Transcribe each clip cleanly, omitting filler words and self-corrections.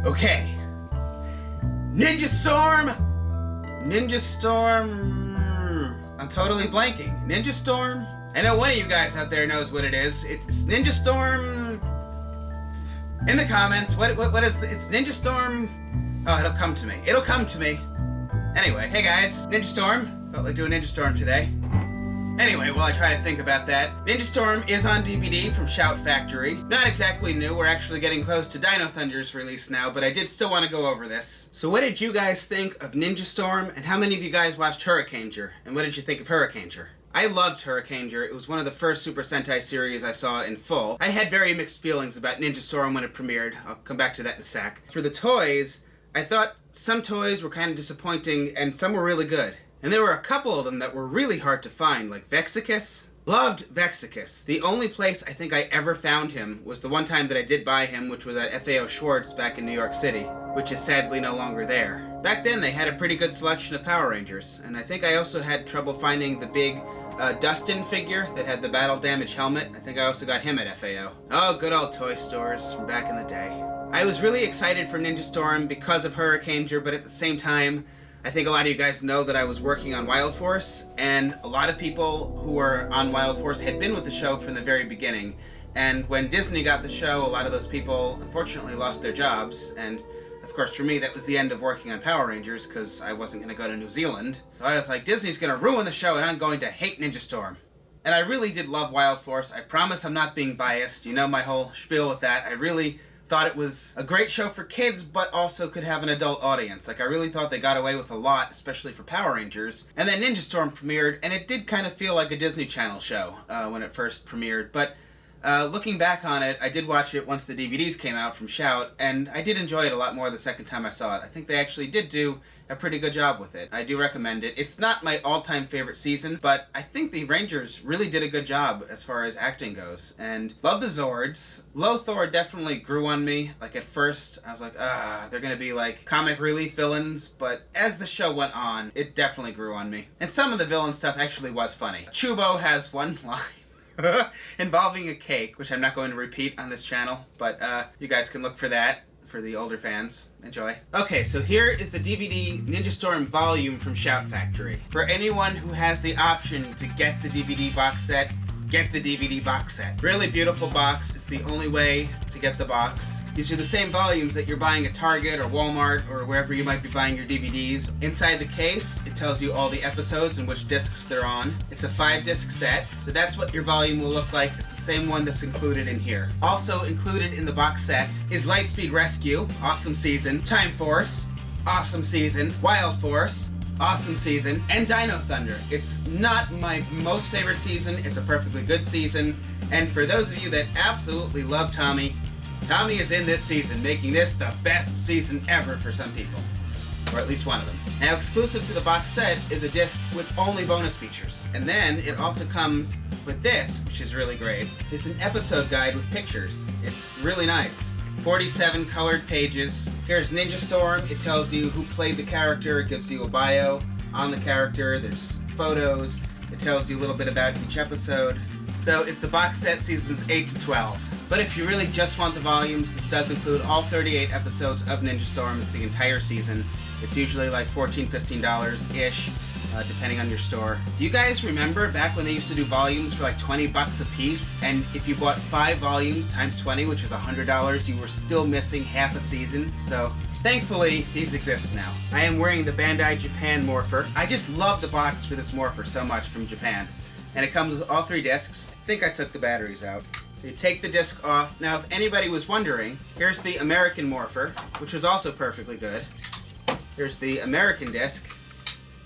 Okay. Ninja Storm! Ninja Storm... I'm totally blanking. Ninja Storm? I know one of you guys out there knows what it is. It's Ninja Storm... In the comments, what is it's Ninja Storm... Oh, it'll come to me. It'll come to me. Anyway, hey guys, Ninja Storm. Felt like doing Ninja Storm today. Anyway, while I try to think about that, Ninja Storm is on DVD from Shout Factory. Not exactly new, we're actually getting close to Dino Thunder's release now, but I did still want to go over this. So what did you guys think of Ninja Storm, and how many of you guys watched Hurricaneger? And what did you think of Hurricaneger? I loved Hurricaneger. It was one of the first Super Sentai series I saw in full. I had very mixed feelings about Ninja Storm when it premiered. I'll come back to that in a sec. For the toys, I thought some toys were kind of disappointing, and some were really good. And there were a couple of them that were really hard to find, like Vexicus. Loved Vexicus. The only place I think I ever found him was the one time that I did buy him, which was at FAO Schwarz back in New York City, which is sadly no longer there. Back then they had a pretty good selection of Power Rangers, and I think I also had trouble finding the big Dustin figure that had the battle damage helmet. I think I also got him at FAO. Oh, good old toy stores from back in the day. I was really excited for Ninja Storm because of Hurricaneger, but at the same time, I think a lot of you guys know that I was working on Wild Force, and a lot of people who were on Wild Force had been with the show from the very beginning. And when Disney got the show, a lot of those people unfortunately lost their jobs, and of course for me that was the end of working on Power Rangers because I wasn't going to go to New Zealand. So I was like, Disney's going to ruin the show and I'm going to hate Ninja Storm. And I really did love Wild Force. I promise I'm not being biased. You know my whole spiel with that. I really thought it was a great show for kids, but also could have an adult audience. Like, I really thought they got away with a lot, especially for Power Rangers. And then Ninja Storm premiered, and it did kind of feel like a Disney Channel show when it first premiered. But looking back on it, I did watch it once the DVDs came out from Shout, and I did enjoy it a lot more the second time I saw it. I think they actually did do a pretty good job with it. I do recommend it. It's not my all-time favorite season, but I think the Rangers really did a good job as far as acting goes. And love the Zords. Lothor definitely grew on me. Like, at first, I was like, they're gonna be like comic relief villains, but as the show went on, it definitely grew on me. And some of the villain stuff actually was funny. Chubo has one line involving a cake, which I'm not going to repeat on this channel, but you guys can look for that for the older fans. Enjoy. Okay, so here is the DVD Ninja Storm volume from Shout Factory. For anyone who has the option to get the DVD box set, get the DVD box set. Really beautiful box. It's the only way to get the box. These are the same volumes that you're buying at Target or Walmart or wherever you might be buying your DVDs. Inside the case, it tells you all the episodes and which discs they're on. It's a 5-disc set, so that's what your volume will look like. It's the same one that's included in here. Also included in the box set is Lightspeed Rescue, awesome season, Time Force, awesome season, Wild Force, awesome season, and Dino Thunder. It's not my most favorite season, it's a perfectly good season, and for those of you that absolutely love Tommy, Tommy is in this season, making this the best season ever for some people. Or at least one of them. Now, exclusive to the box set is a disc with only bonus features. And then it also comes with this, which is really great. It's an episode guide with pictures. It's really nice. 47 colored pages. Here's Ninja Storm. It tells you who played the character. It gives you a bio on the character. There's photos. It tells you a little bit about each episode. So it's the box set seasons 8 to 12. But if you really just want the volumes, this does include all 38 episodes of Ninja Storm. It's the entire season. It's usually like $14, $15-ish, depending on your store. Do you guys remember back when they used to do volumes for like 20 bucks a piece? And if you bought 5 volumes times 20, which is $100, you were still missing half a season. So thankfully, these exist now. I am wearing the Bandai Japan Morpher. I just love the box for this Morpher so much from Japan. And it comes with all 3 discs. I think I took the batteries out. You take the disc off. Now, if anybody was wondering, here's the American Morpher, which was also perfectly good. Here's the American disc.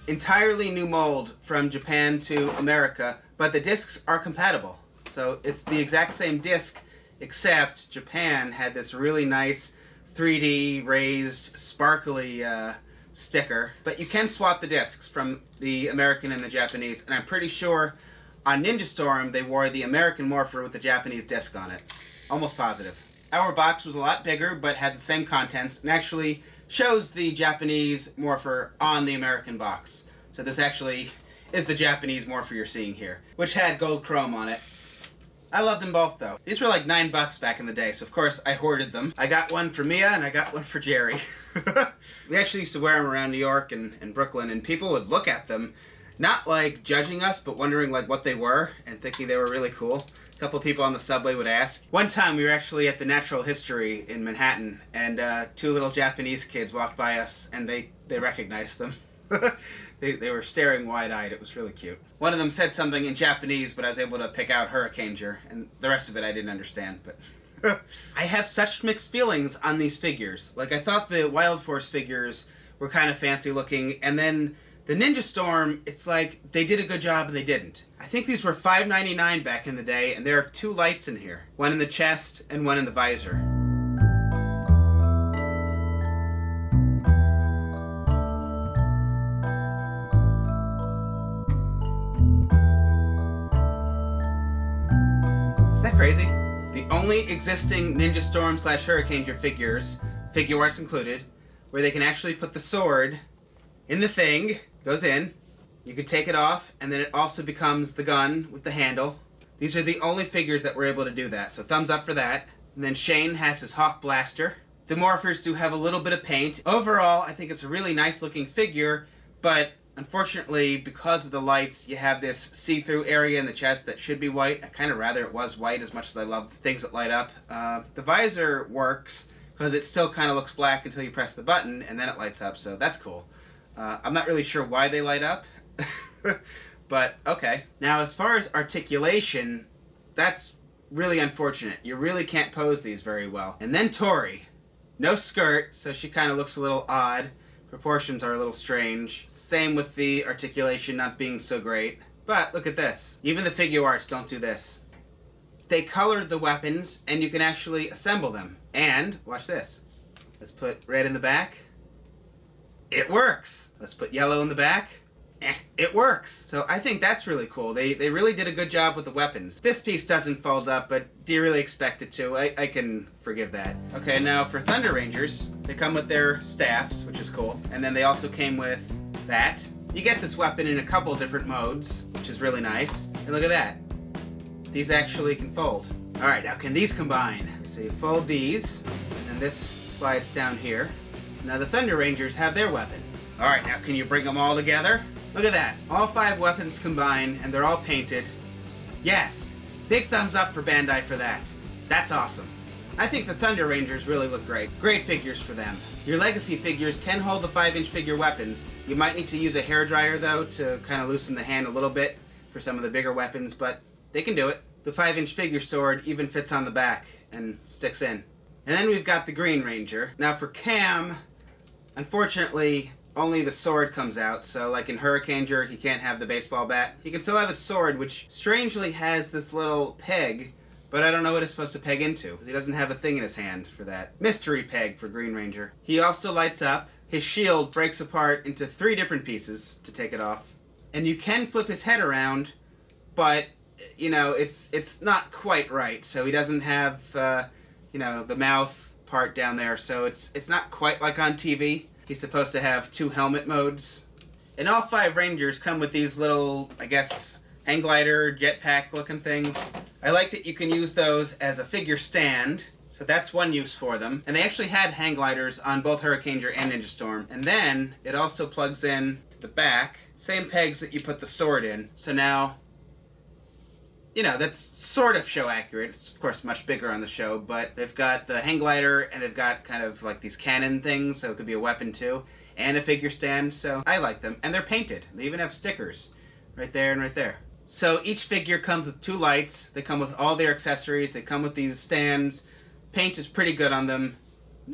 Entirely new mold from Japan to America, but the discs are compatible. So it's the exact same disc, except Japan had this really nice 3D raised, sparkly sticker. But you can swap the discs from the American and the Japanese, and I'm pretty sure on Ninja Storm, they wore the American Morpher with the Japanese disc on it. Almost positive. Our box was a lot bigger, but had the same contents, and actually shows the Japanese Morpher on the American box. So this actually is the Japanese Morpher you're seeing here, which had gold chrome on it. I loved them both, though. These were like $9 back in the day, so of course I hoarded them. I got one for Mia, and I got one for Jerry. We actually used to wear them around New York and Brooklyn, and people would look at them, not like judging us, but wondering like what they were, and thinking they were really cool. A couple people on the subway would ask. One time we were actually at the Natural History in Manhattan, and 2 little Japanese kids walked by us, and they recognized them. They were staring wide-eyed. It was really cute. One of them said something in Japanese, but I was able to pick out Hurricaneger, and the rest of it I didn't understand, but... I have such mixed feelings on these figures. Like, I thought the Wild Force figures were kind of fancy looking, and then the Ninja Storm, it's like they did a good job and they didn't. I think these were $5.99 back in the day, and there are 2 lights in here. One in the chest and one in the visor. Isn't that crazy? The only existing Ninja Storm / Hurricaneger figures, figure arts included, where they can actually put the sword in the thing, goes in, you could take it off, and then it also becomes the gun with the handle. These are the only figures that were able to do that, so thumbs up for that. And then Shane has his Hawk Blaster. The Morphers do have a little bit of paint. Overall, I think it's a really nice looking figure, but unfortunately, because of the lights, you have this see-through area in the chest that should be white. I kind of rather it was white, as much as I love things that light up. The visor works, because it still kind of looks black until you press the button, and then it lights up, so that's cool. I'm not really sure why they light up, but okay. Now, as far as articulation, that's really unfortunate. You really can't pose these very well. And then Tori. No skirt, so she kind of looks a little odd. Proportions are a little strange. Same with the articulation not being so great. But look at this. Even the figure arts don't do this. They colored the weapons, and you can actually assemble them. And, watch this. Let's put red in the back. It works. Let's put yellow in the back. It works. So I think that's really cool. They really did a good job with the weapons. This piece doesn't fold up, but do you really expect it to? I can forgive that. Okay, now for Thunder Rangers, they come with their staffs, which is cool. And then they also came with that. You get this weapon in a couple different modes, which is really nice. And look at that. These actually can fold. All right, now can these combine? So you fold these, and this slides down here. Now the Thunder Rangers have their weapon. All right, now can you bring them all together? Look at that. All 5 weapons combine, and they're all painted. Yes. Big thumbs up for Bandai for that. That's awesome. I think the Thunder Rangers really look great. Great figures for them. Your Legacy figures can hold the 5-inch figure weapons. You might need to use a hairdryer, though, to kind of loosen the hand a little bit for some of the bigger weapons, but they can do it. The 5-inch figure sword even fits on the back and sticks in. And then we've got the Green Ranger. Now for Cam, unfortunately, only the sword comes out, so like in Hurricaneger, he can't have the baseball bat. He can still have his sword, which strangely has this little peg, but I don't know what it's supposed to peg into. He doesn't have a thing in his hand for that. Mystery peg for Green Ranger. He also lights up. His shield breaks apart into 3 different pieces to take it off. And you can flip his head around, but, you know, it's not quite right. So he doesn't have, you know, the mouth part down there, so it's not quite like on TV. He's supposed to have 2 helmet modes. And all 5 Rangers come with these little, I guess, hang glider, jetpack looking things. I like that you can use those as a figure stand, so that's one use for them. And they actually had hang gliders on both Hurricaneger and Ninja Storm. And then it also plugs in to the back, same pegs that you put the sword in. So now, you know, that's sort of show accurate. It's of course much bigger on the show, but they've got the hang glider and they've got kind of like these cannon things, so it could be a weapon too, and a figure stand, so I like them. And they're painted. They even have stickers right there and right there. So each figure comes with 2 lights. They come with all their accessories. They come with these stands. Paint is pretty good on them.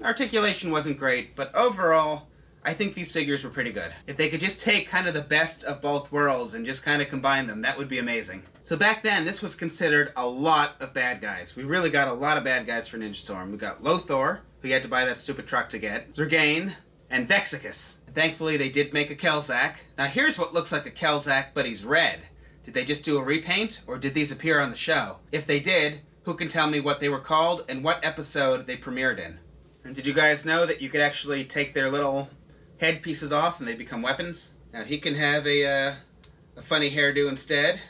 Articulation wasn't great, but overall, I think these figures were pretty good. If they could just take kind of the best of both worlds and just kind of combine them, that would be amazing. So back then, this was considered a lot of bad guys. We really got a lot of bad guys for Ninja Storm. We got Lothor, who you had to buy that stupid truck to get, Zergain, and Vexicus. Thankfully, they did make a Kelzak. Now here's what looks like a Kelzak, but he's red. Did they just do a repaint, or did these appear on the show? If they did, who can tell me what they were called and what episode they premiered in? And did you guys know that you could actually take their little head pieces off and they become weapons? Now he can have a funny hairdo instead.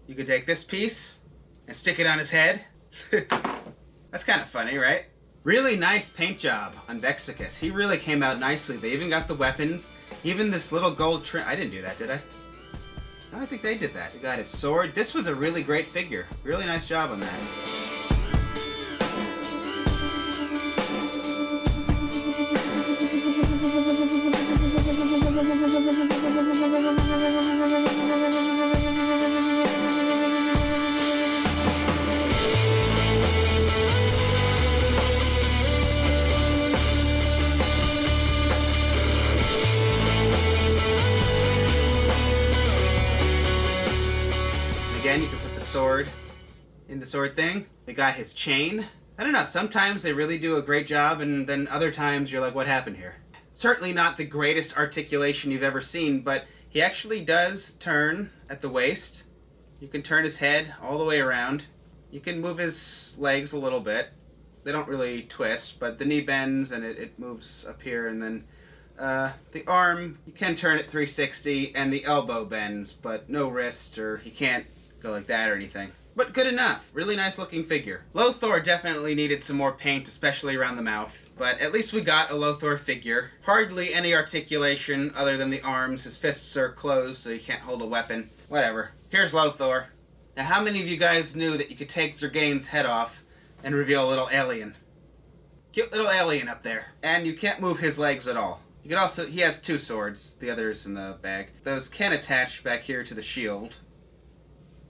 You could take this piece and stick it on his head. That's kind of funny, right? Really nice paint job on Vexicus. He really came out nicely. They even got the weapons. Even this little gold trim. I didn't do that, did I? No, I think they did that. They got his sword. This was a really great figure. Really nice job on that. Again, you can put the sword in the sword thing. They got his chain. I don't know, sometimes they really do a great job, and then other times you're like, what happened here? Certainly not the greatest articulation you've ever seen, but he actually does turn at the waist. You can turn his head all the way around. You can move his legs a little bit. They don't really twist, but the knee bends and it moves up here, and then the arm, you can turn it 360, and the elbow bends, but no wrist, or he can't go like that or anything. But good enough. Really nice looking figure. Lothor definitely needed some more paint, especially around the mouth. But at least we got a Lothor figure. Hardly any articulation other than the arms. His fists are closed, so he can't hold a weapon. Whatever. Here's Lothor. Now, how many of you guys knew that you could take Zergain's head off and reveal a little alien? Cute little alien up there. And you can't move his legs at all. You could also, he has two swords. The other's in the bag. Those can attach back here to the shield.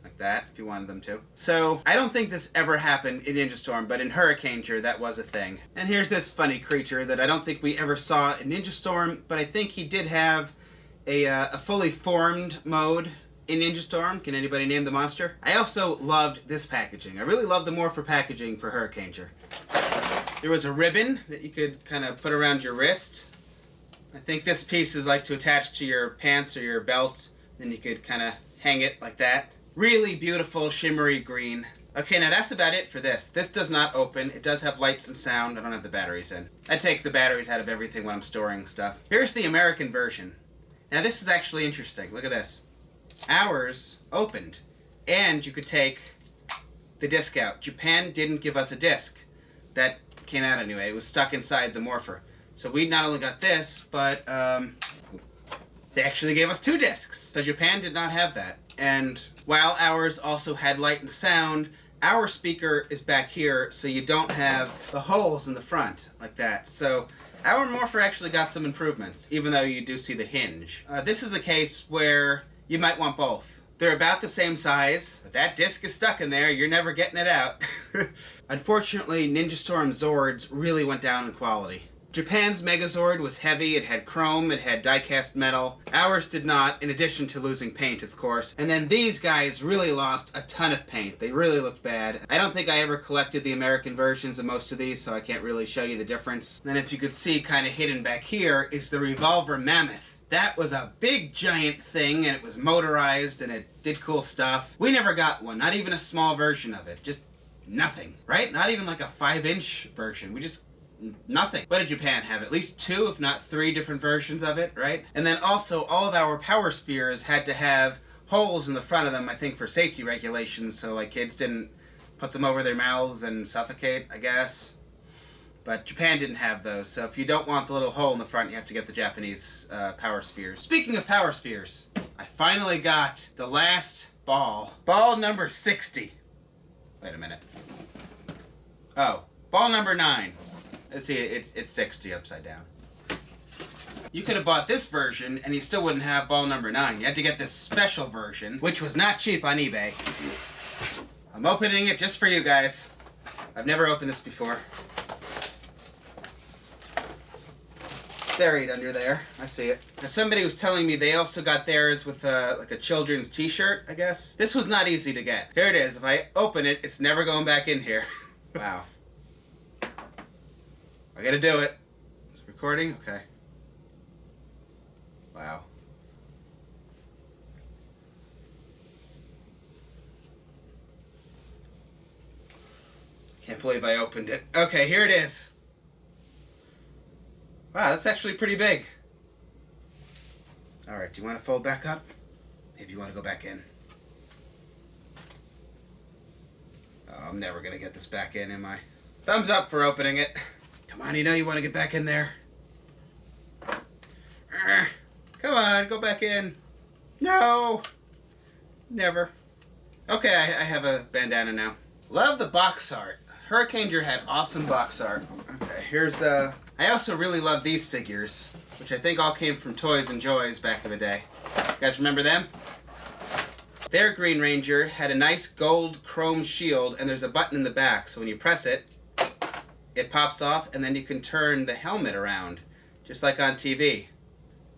Like that, if you wanted them to. So, I don't think this ever happened in Ninja Storm, but in Hurricaneger, that was a thing. And here's this funny creature that I don't think we ever saw in Ninja Storm, but I think he did have a fully formed mode in Ninja Storm. Can anybody name the monster? I also loved this packaging. I really loved the Morpher packaging for Hurricaneger. There was a ribbon that you could kind of put around your wrist. I think this piece is like to attach to your pants or your belt, then you could kind of hang it like that. Really beautiful, shimmery green. Okay, now that's about it for this. This does not open. It does have lights and sound. I don't have the batteries in. I take the batteries out of everything when I'm storing stuff. Here's the American version. Now this is actually interesting. Look at this. Ours opened, and you could take the disc out. Japan didn't give us a disc. That came out anyway. It was stuck inside the Morpher. So we not only got this, but they actually gave us two discs. So Japan did not have that. And while ours also had light and sound, our speaker is back here, so you don't have the holes in the front like that. So our Morpher actually got some improvements, even though you do see the hinge. This is a case where you might want both. They're about the same size, but that disc is stuck in there. You're never getting it out. Unfortunately, Ninja Storm Zords really went down in quality. Japan's Megazord was heavy, it had chrome, it had die-cast metal. Ours did not, in addition to losing paint, of course. And then these guys really lost a ton of paint. They really looked bad. I don't think I ever collected the American versions of most of these, so I can't really show you the difference. Then if you could see, kind of hidden back here, is the Revolver Mammoth. That was a big giant thing, and it was motorized, and it did cool stuff. We never got one, not even a small version of it. Just nothing, right? Not even like a 5-inch version. We just... nothing. What did Japan have? At least 2, if not 3 different versions of it, right? And then also, all of our power spheres had to have holes in the front of them, I think, for safety regulations, so like kids didn't put them over their mouths and suffocate, I guess. But Japan didn't have those, so if you don't want the little hole in the front, you have to get the Japanese power spheres. Speaking of power spheres, I finally got the last ball. Ball number 60. Wait a minute. Oh, ball number 9. Let's see, it's 60 upside down. You could have bought this version, and you still wouldn't have ball number 9. You had to get this special version, which was not cheap on eBay. I'm opening it just for you guys. I've never opened this before. It's buried under there. I see it. Now, somebody was telling me they also got theirs with like a children's t-shirt, I guess. This was not easy to get. Here it is. If I open it, it's never going back in here. Wow. I gotta do it. Is it recording? Okay. Wow. Can't believe I opened it. Okay, here it is. Wow, that's actually pretty big. Alright, do you want to fold back up? Maybe you want to go back in. Oh, I'm never gonna get this back in, am I? Thumbs up for opening it. Come on, you know you want to get back in there. Come on, go back in. No. Never. Okay, I have a bandana now. Love the box art. Hurricaneger had awesome box art. Okay, here's I also really love these figures, which I think all came from Toys and Joys back in the day. You guys remember them? Their Green Ranger had a nice gold chrome shield, and there's a button in the back, so when you press it, it pops off, and then you can turn the helmet around, just like on TV.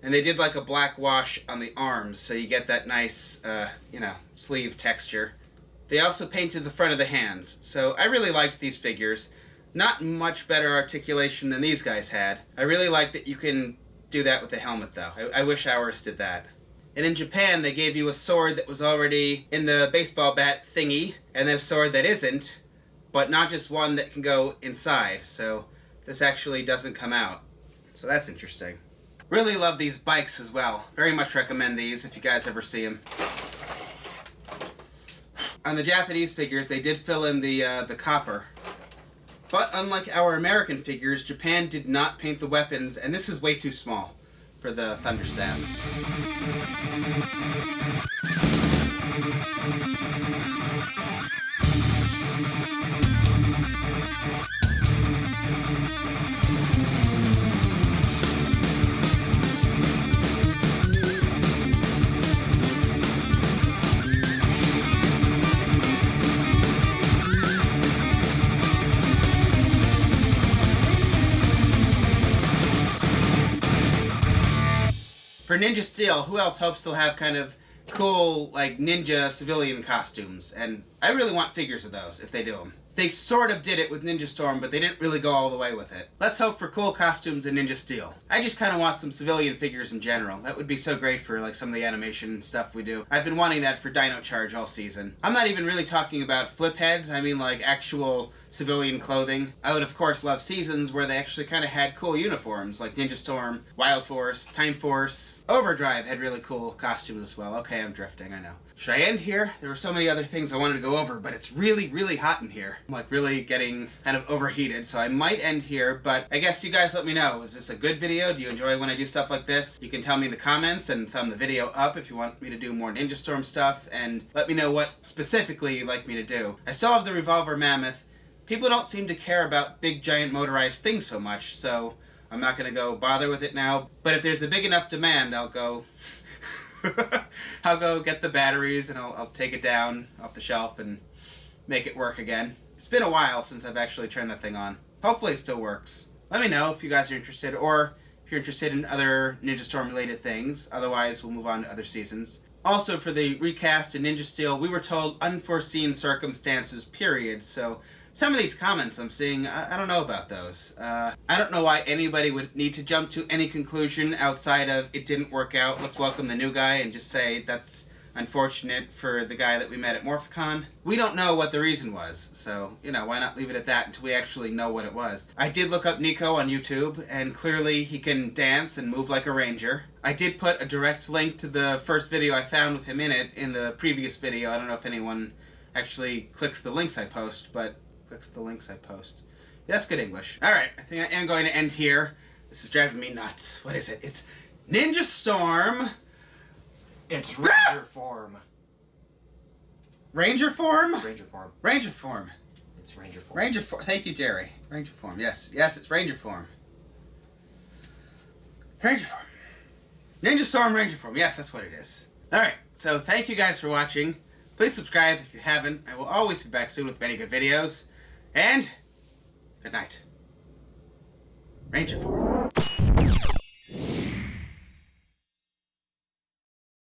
And they did like a black wash on the arms, so you get that nice, sleeve texture. They also painted the front of the hands, so I really liked these figures. Not much better articulation than these guys had. I really like that you can do that with the helmet, though. I wish ours did that. And in Japan, they gave you a sword that was already in the baseball bat thingy, and then a sword that isn't, but not just one that can go inside, so this actually doesn't come out. So that's interesting. Really love these bikes as well. Very much recommend these if you guys ever see them. On the Japanese figures, they did fill in the copper. But unlike our American figures, Japan did not paint the weapons, and this is way too small for the Thunderstaff. For Ninja Steel, who else hopes they'll have kind of cool, like, ninja civilian costumes? And I really want figures of those, if they do them. They sort of did it with Ninja Storm, but they didn't really go all the way with it. Let's hope for cool costumes in Ninja Steel. I just kind of want some civilian figures in general. That would be so great for, like, some of the animation stuff we do. I've been wanting that for Dino Charge all season. I'm not even really talking about flip heads. I mean, like, actual civilian clothing. I would, of course, love seasons where they actually kind of had cool uniforms, like Ninja Storm, Wild Force, Time Force. Overdrive had really cool costumes as well. Okay, I'm drifting, I know. Should I end here? There were so many other things I wanted to go over, but it's really, really hot in here. I'm like really getting kind of overheated, so I might end here, but I guess you guys let me know. Is this a good video? Do you enjoy when I do stuff like this? You can tell me in the comments and thumb the video up if you want me to do more Ninja Storm stuff, and let me know what specifically you'd like me to do. I still have the Revolver Mammoth. People don't seem to care about big giant motorized things so much, so I'm not going to go bother with it now. But if there's a big enough demand, I'll go I'll go get the batteries and I'll take it down off the shelf and make it work again. It's been a while since I've actually turned that thing on. Hopefully it still works. Let me know if you guys are interested, or if you're interested in other Ninja Storm related things. Otherwise, we'll move on to other seasons. Also, for the recast in Ninja Steel, we were told unforeseen circumstances, period, so some of these comments I'm seeing, I don't know about those. I don't know why anybody would need to jump to any conclusion outside of it didn't work out, let's welcome the new guy, and just say that's unfortunate for the guy that we met at MorpherCon. We don't know what the reason was, so, why not leave it at that until we actually know what it was. I did look up Nico on YouTube, and clearly he can dance and move like a ranger. I did put a direct link to the first video I found with him in it in the previous video. I don't know if anyone actually clicks the links I post, but clicks the links I post. Yeah, that's good English. Alright, I think I am going to end here. This is driving me nuts. What is it? It's Ninja Storm. It's Ranger form. Ranger form? Ranger form. Ranger form. It's Ranger form. Ranger form. Thank you, Jerry. Ranger form. Yes. Yes, it's Ranger form. Ranger form. Ninja Storm Ranger form. Yes, that's what it is. Alright, so thank you guys for watching. Please subscribe if you haven't. I will always be back soon with many good videos. And good night. Ranger form.